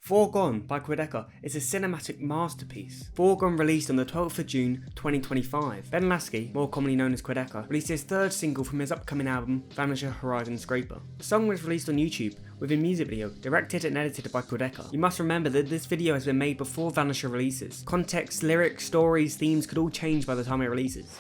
Forgone by Quadeca is a cinematic masterpiece. Forgone released on the 12th of June 2025. Ben Lasky, more commonly known as Quadeca, released his third single from his upcoming album, Vanisher Horizon Scrapper. The song was released on YouTube with a music video directed and edited by Quadeca. You must remember that this video has been made before Vanisher releases. Context, lyrics, stories, themes could all change by the time it releases.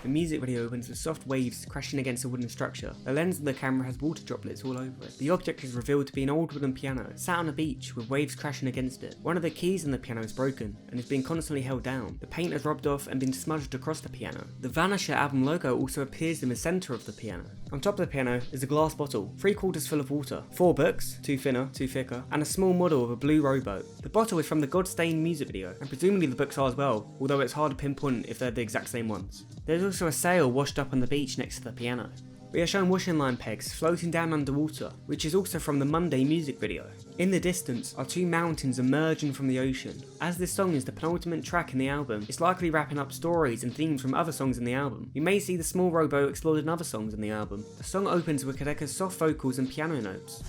The music video opens with soft waves crashing against a wooden structure. The lens of the camera has water droplets all over it. The object is revealed to be an old wooden piano, sat on a beach with waves crashing against it. One of the keys on the piano is broken and is being constantly held down. The paint has rubbed off and been smudged across the piano. The Vanisher album logo also appears in the centre of the piano. On top of the piano is a glass bottle, 3/4 full of water, 4 books, 2 thinner, 2 thicker, and a small model of a blue rowboat. The bottle is from the God-stained music video, and presumably the books are as well, although it's hard to pinpoint if they're the exact same ones. There's also a sail washed up on the beach next to the piano. We are shown washing line pegs floating down underwater, which is also from the Monday music video. In the distance are 2 mountains emerging from the ocean. As this song is the penultimate track in the album, it's likely wrapping up stories and themes from other songs in the album. You may see the small rowboat explored in other songs in the album. The song opens with Quadeca's soft vocals and piano notes.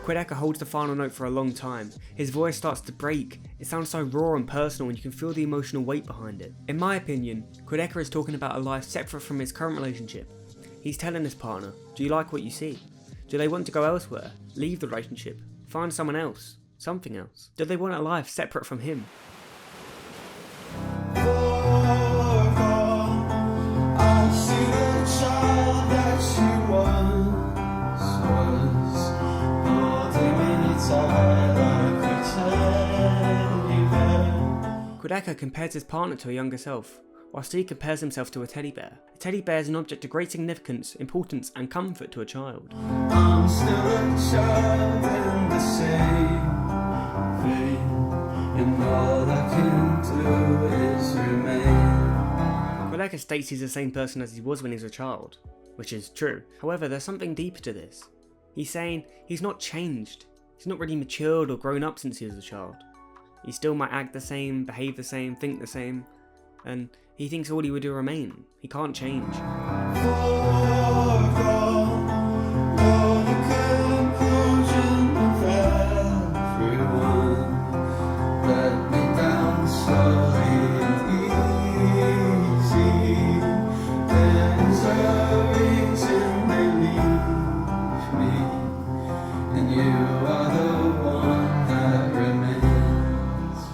Quadeca holds the final note for a long time. His voice starts to break. It sounds so raw and personal and you can feel the emotional weight behind it. In my opinion, Quadeca is talking about a life separate from his current relationship. He's telling his partner, do you like what you see? Do they want to go elsewhere? Leave the relationship? Find someone else? Something else? Do they want a life separate from him? Quadeca compares his partner to a younger self, whilst he compares himself to a teddy bear. A teddy bear is an object of great significance, importance and comfort to a child. I'm still a child in the same vein, and all I can do is remain. Quadeca states he's the same person as he was when he was a child, which is true. However, there's something deeper to this. He's saying he's not changed. He's not really matured or grown up since he was a child. He still might act the same, behave the same, think the same, and he thinks all he would do remain. He can't change.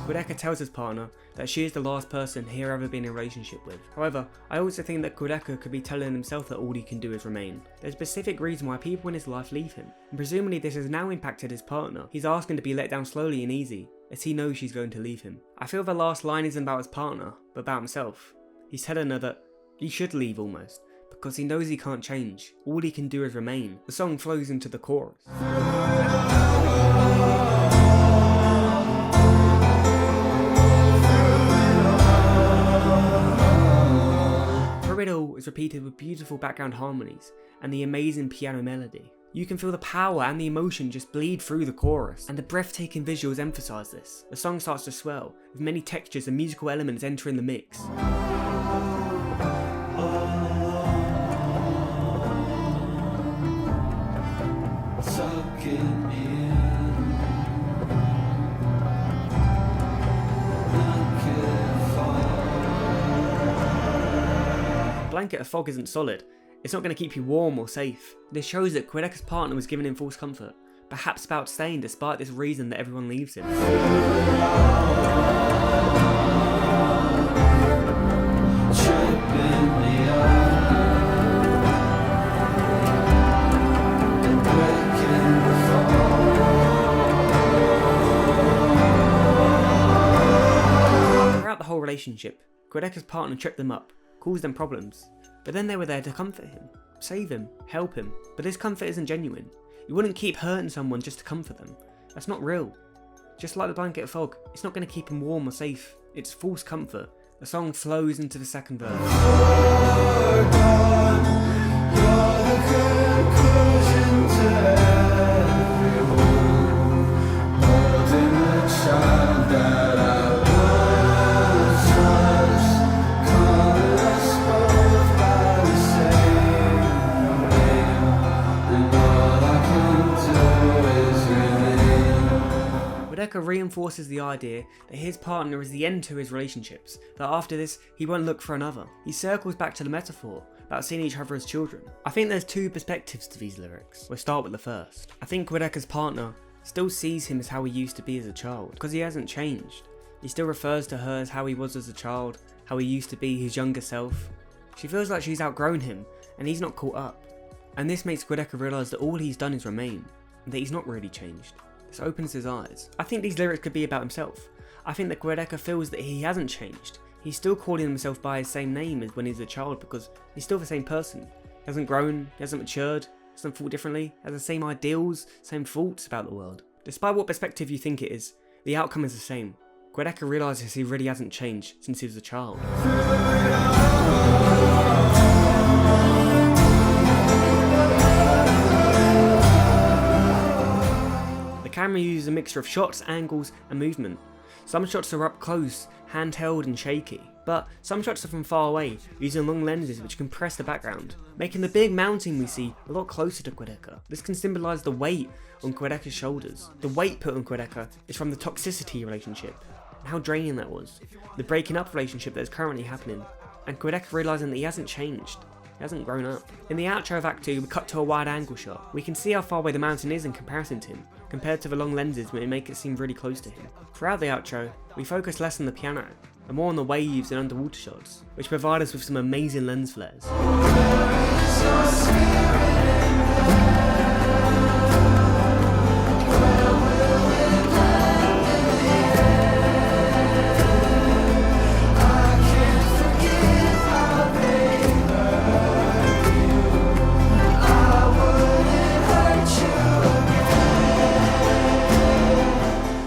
Quadeca tells his partner that she is the last person he'll ever be in a relationship with. However, I also think that Quadeca could be telling himself that all he can do is remain. There's a specific reason why people in his life leave him, and presumably this has now impacted his partner. He's asking to be let down slowly and easy, as he knows she's going to leave him. I feel the last line isn't about his partner, but about himself. He's telling her that he should leave almost, because he knows he can't change. All he can do is remain. The song flows into the chorus. It all is repeated with beautiful background harmonies and the amazing piano melody. You can feel the power and the emotion just bleed through the chorus, and the breathtaking visuals emphasise this. The song starts to swell, with many textures and musical elements entering the mix. Blanket of fog isn't solid. It's not going to keep you warm or safe. This shows that Quadeca's partner was giving him false comfort, perhaps about staying despite this reason that everyone leaves him. Throughout the whole relationship, Quadeca's partner tripped them up, caused them problems, but then they were there to comfort him, save him, help him. But this comfort isn't genuine. You wouldn't keep hurting someone just to comfort them. That's not real. Just like the blanket of fog, it's not going to keep him warm or safe. It's false comfort. The song flows into the second verse. You're the conclusion to everything. Quadeca reinforces the idea that his partner is the end to his relationships, that after this he won't look for another. He circles back to the metaphor about seeing each other as children. I think there's two perspectives to these lyrics. We'll start with the first. I think Quadeca's partner still sees him as how he used to be as a child, because he hasn't changed. He still refers to her as how he was as a child, how he used to be, his younger self. She feels like she's outgrown him, and he's not caught up. And this makes Quadeca realise that all he's done is remain, and that he's not really changed. This opens his eyes. I think these lyrics could be about himself. I think that Quadeca feels that he hasn't changed. He's still calling himself by his same name as when he was a child because he's still the same person. He hasn't grown, he hasn't matured, hasn't thought differently, has the same ideals, same thoughts about the world. Despite what perspective you think it is, the outcome is the same. Quadeca realises he really hasn't changed since he was a child. The camera uses a mixture of shots, angles and movement. Some shots are up close, handheld and shaky, but some shots are from far away, using long lenses which compress the background, making the big mountain we see a lot closer to Quadeca. This can symbolise the weight on Quadeca's shoulders. The weight put on Quadeca is from the toxicity relationship, and how draining that was, the breaking up relationship that is currently happening, and Quadeca realising that he hasn't changed. He hasn't grown up. In the outro of Act 2, we cut to a wide angle shot. We can see how far away the mountain is in comparison to him, compared to the long lenses which make it seem really close to him. Throughout the outro, we focus less on the piano, and more on the waves and underwater shots, which provide us with some amazing lens flares.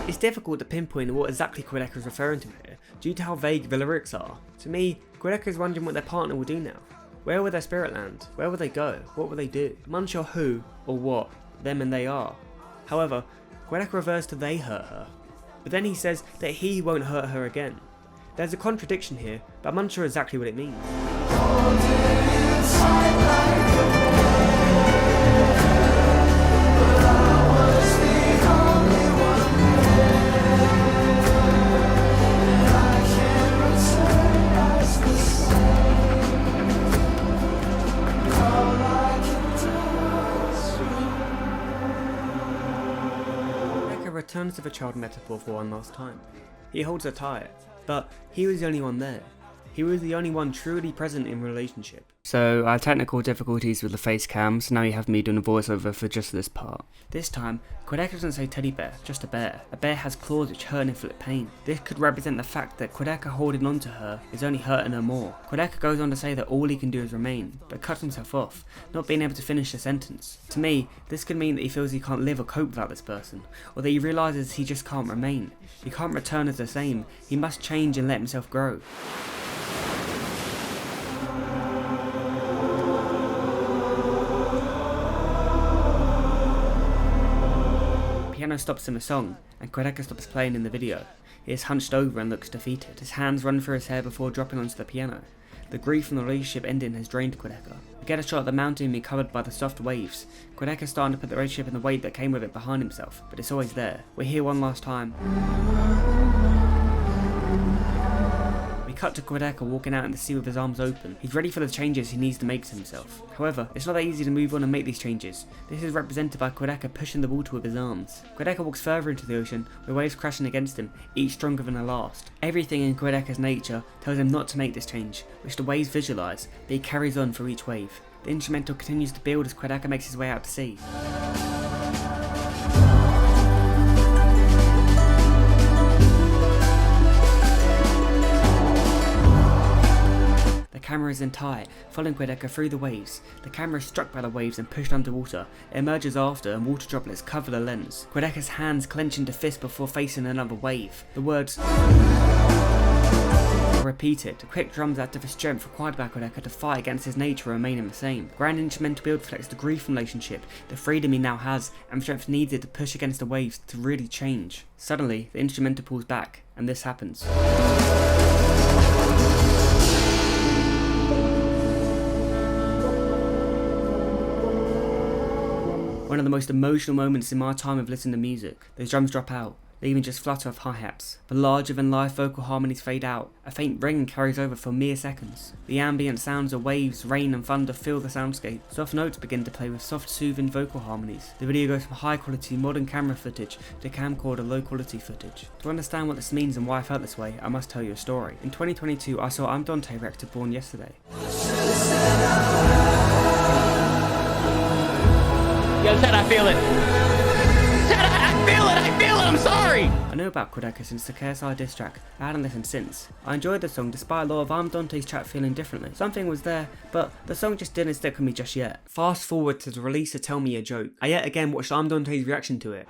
It's difficult to pinpoint what exactly Quadeca is referring to here, due to how vague the lyrics are. To me, Quadeca is wondering what their partner will do now. Where will their spirit land? Where will they go? What will they do? I'm unsure who or what them and they are. However, Quadeca reverts to they hurt her, but then he says that he won't hurt her again. There's a contradiction here, but I'm unsure exactly what it means. Returns to the child metaphor for one last time. He holds her tight, but he was the only one there. He was the only one truly present in the relationship. So I had technical difficulties with the face cam, so now you have me doing a voiceover for just this part. This time, Quadeca doesn't say teddy bear, just a bear. A bear has claws which hurt and inflict pain. This could represent the fact that Quadeca holding on to her is only hurting her more. Quadeca goes on to say that all he can do is remain, but cuts himself off, not being able to finish the sentence. To me, this could mean that he feels he can't live or cope without this person, or that he realises he just can't remain. He can't return as the same, he must change and let himself grow. Piano stops in the song, and Quadeca stops playing in the video. He is hunched over and looks defeated. His hands run through his hair before dropping onto the piano. The grief from the relationship ending has drained Quadeca. We get a shot of the mountain being covered by the soft waves. Quadeca's starting to put the relationship and the weight that came with it behind himself, but it's always there. We're here one last time. We cut to Quadeca walking out in the sea with his arms open. He's ready for the changes he needs to make to himself. However, it's not that easy to move on and make these changes. This is represented by Quadeca pushing the water with his arms. Quadeca walks further into the ocean, with waves crashing against him, each stronger than the last. Everything in Quadeca's nature tells him not to make this change, which the waves visualise, but he carries on for each wave. The instrumental continues to build as Quadeca makes his way out to sea. The camera is in tight, following Quadeca through the waves. The camera is struck by the waves and pushed underwater. It emerges after, and water droplets cover the lens. Quadeca's hands clench into fists before facing another wave. The words are repeated. The quick drums add to the strength required by Quadeca to fight against his nature remaining the same. Grand instrumental build reflects the grief relationship, the freedom he now has, and the strength needed to push against the waves to really change. Suddenly, the instrumental pulls back, and this happens. One of the most emotional moments in my time of listening to music. Those drums drop out. leaving just flutter of hi-hats. The larger than life vocal harmonies fade out, a faint ring carries over for mere seconds. The ambient sounds of waves, rain and thunder fill the soundscape. Soft notes begin to play with soft soothing vocal harmonies. The video goes from high quality modern camera footage to camcorder low quality footage. To understand what this means and why I felt this way, I must tell you a story. In 2022 I saw I'm Dante react to Born Yesterday. Yo, Ted, I feel it. Ted, I feel it, I'm sorry! I know about Quadeca since the KSI diss track. I hadn't listened since. I enjoyed the song despite a lot of I'm Dante's chat feeling differently. Something was there, but the song just didn't stick with me just yet. Fast forward to the release of Tell Me a Joke. I yet again watched I'm Dante's reaction to it.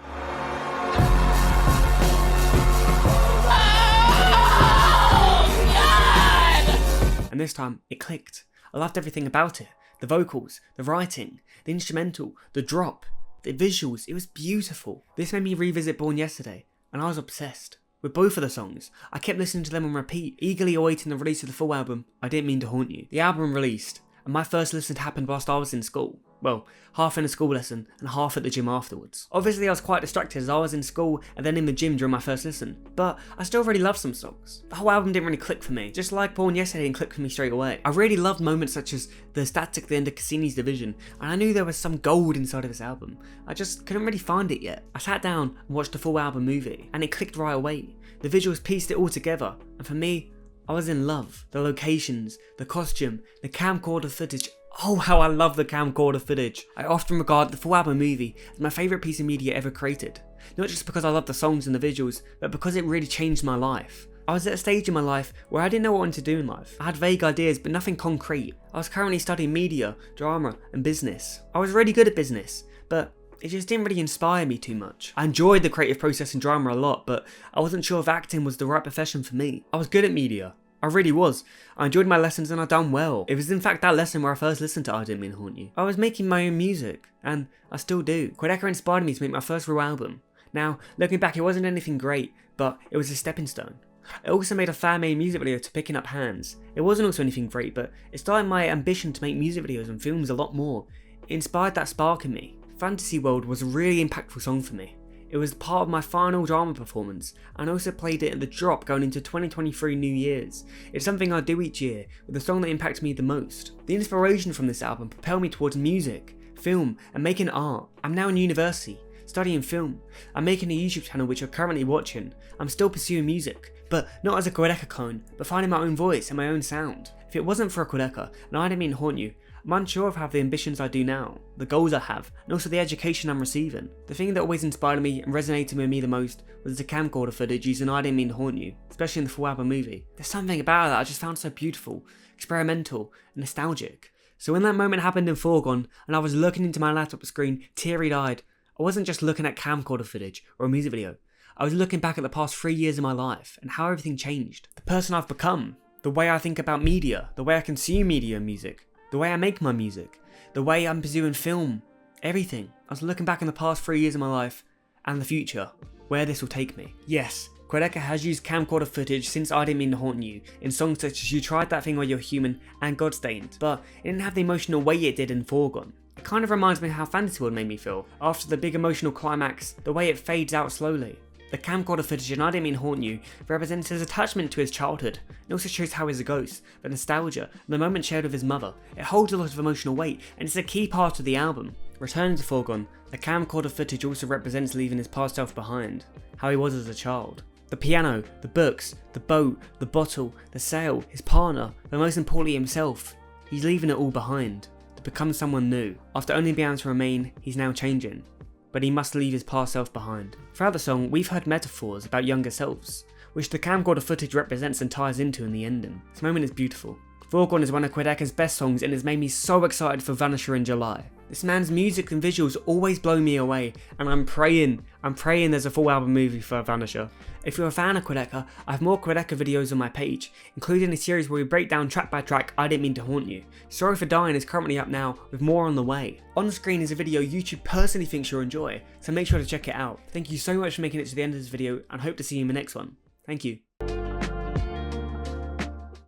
And this time, it clicked. I loved everything about it. The vocals, the writing, the instrumental, the drop, the visuals, it was beautiful. This made me revisit Born Yesterday, and I was obsessed. With both of the songs, I kept listening to them on repeat, eagerly awaiting the release of the full album, I Didn't Mean to Haunt You. The album released, and my first listen happened whilst I was in school. Well, half in a school lesson and half at the gym afterwards. Obviously I was quite distracted as I was in school and then in the gym during my first listen, but I still really loved some songs. The whole album didn't really click for me, just like Born Yesterday didn't click for me straight away. I really loved moments such as the static at the end of Cassini's Division, and I knew there was some gold inside of this album. I just couldn't really find it yet. I sat down and watched the full album movie, and it clicked right away. The visuals pieced it all together, and for me, I was in love. The locations, the costume, the camcorder footage. Oh, how I love the camcorder footage. I often regard the full album movie as my favourite piece of media ever created. Not just because I love the songs and the visuals, but because it really changed my life. I was at a stage in my life where I didn't know what I wanted to do in life. I had vague ideas, but nothing concrete. I was currently studying media, drama, and business. I was really good at business, but it just didn't really inspire me too much. I enjoyed the creative process in drama a lot, but I wasn't sure if acting was the right profession for me. I was good at media. I really was. I enjoyed my lessons and I done well. It was in fact that lesson where I first listened to I Didn't Mean to Haunt You. I was making my own music, and I still do. Quadeca inspired me to make my first real album. Now, looking back, it wasn't anything great, but it was a stepping stone. I also made a fan-made music video to Picking Up Hands. It wasn't also anything great, but it started my ambition to make music videos and films a lot more. It inspired that spark in me. Fantasy World was a really impactful song for me. It was part of my final drama performance, and I also played it at the drop going into 2023 New Year's. It's something I do each year, with the song that impacts me the most. The inspiration from this album propelled me towards music, film, and making art. I'm now in university, studying film. I'm making a YouTube channel which you're currently watching. I'm still pursuing music, but not as a Quadeca clone, but finding my own voice and my own sound. If it wasn't for a Quadeca, and I Didn't Mean to Haunt You, I'm unsure of how the ambitions I do now, the goals I have, and also the education I'm receiving. The thing that always inspired me and resonated with me the most was the camcorder footage used in I Didn't Mean to Haunt You, especially in the full album movie. There's something about that I just found so beautiful, experimental, and nostalgic. So when that moment happened in Forgone, and I was looking into my laptop screen, teary-eyed, I wasn't just looking at camcorder footage or a music video. I was looking back at the past 3 years of my life and how everything changed. The person I've become, the way I think about media, the way I consume media and music, the way I make my music, the way I'm pursuing film, everything. I was looking back in the past 3 years of my life and the future, where this will take me. Yes, Quadeca has used camcorder footage since I Didn't Mean to Haunt You in songs such as You Tried That Thing Where You're Human and Godstained, but it didn't have the emotional weight it did in Forgone. It kind of reminds me of how Fantasy World made me feel. After the big emotional climax, the way it fades out slowly. The camcorder footage in I Didn't Mean to Haunt You represents his attachment to his childhood. It also shows how he's a ghost, the nostalgia, and the moment shared with his mother. It holds a lot of emotional weight, and it's a key part of the album. Returning to Forgone, the camcorder footage also represents leaving his past self behind, how he was as a child. The piano, the books, the boat, the bottle, the sail, his partner, but most importantly himself. He's leaving it all behind, to become someone new. After only being able to remain, he's now changing. But he must leave his past self behind. Throughout the song, we've heard metaphors about younger selves, which the camcorder footage represents and ties into in the ending. This moment is beautiful. Forgone is one of Quadeca's best songs and has made me so excited for Vanisher in July. This man's music and visuals always blow me away, and I'm praying there's a full album movie for Vanisher. If you're a fan of Quadeca, I have more Quadeca videos on my page, including a series where we break down track by track I Didn't Mean to Haunt You. Sorry for Dying is currently up now, with more on the way. On screen is a video YouTube personally thinks you'll enjoy, so make sure to check it out. Thank you so much for making it to the end of this video, and hope to see you in the next one. Thank you.